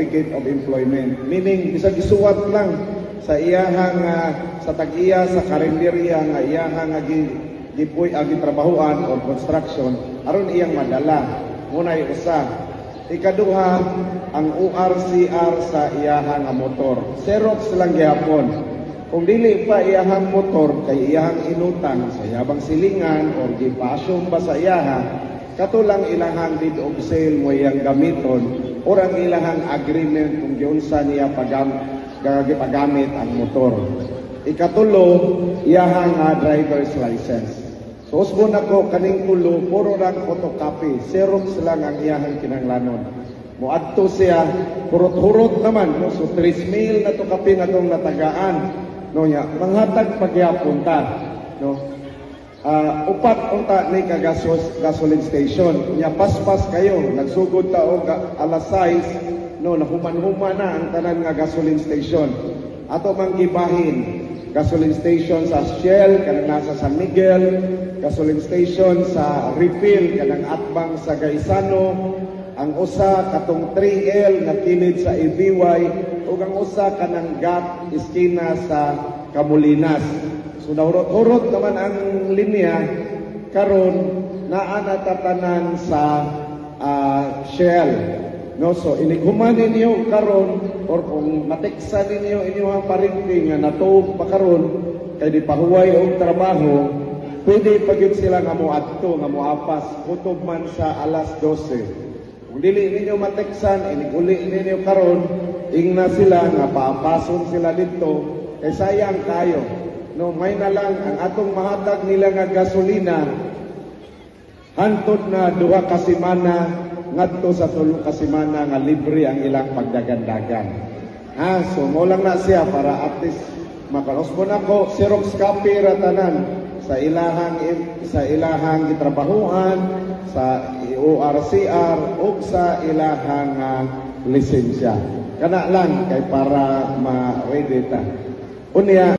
Certificate of Employment. Meaning, bisag isuwat lang sa iyahang sa tag-iya sa karinderya nga iyahang gipuy trabahuan o construction aron iyang madala. Munay usa. Ikaduha, ang ORCR sa iyahang motor. Xerox lang gihapon. Kung dili pa iyahang motor kay iyahang inutang sa iyabang silingan o gipasyong ba sa iyaha, katulang ilahang deed of sale mo iyang gamiton o ang ilahang agreement kung giunsa niya pagamit ang motor. Ikatulo, iyahang driver's license. So usbon ako kaning tulo, puro lang photocopy, Xerox lang ang iyahang kinahanglanon. Muadto siya, hurot-hurot naman, no? So 3,000 na to kapi na itong natagaan. No, ya, manghatag pagyapon ta. No? Upat unta ni gasoline station. Nya paspas kayo, nagsugod ta og alas 6, no, nahuman-human na ang tanan nga gasoline station. Ato mang gibahin gasoline station sa Shell kanang nasa San Miguel, gasoline station sa Refill kanang atbang sa Gaisano, ang usa katong 3L nga kilid sa EBY ug ang usa kanang GAT iskina sa Camulinas. So nahurot-hurot naman ang linya karon naa natatanan sa Shell. No, so inighuman ninyo karon or kung mateksan ninyo inyong parinting nga natuog pa karon kay di pahuway og trabaho, pwede pagid sila nga moadto nga moapas kutob man sa alas 12. Kung dili ninyo mateksan iniguli ninyo karon, ingna sila nga paapason sila dito kay sayang kayo. No, may na lang ang atong mahatag nila nga gasolina hantod na 2 ka semana ngadto sa 3 ka semana nga libre ang ilang pagdagandagan. So mo lang na siya para at least makalusbon ako Xerox copy ra tanan sa ilahang gitrabahuan sa ORCR ug sa ilahang lisensya. Kana lang kay para ma-ready ta. Unya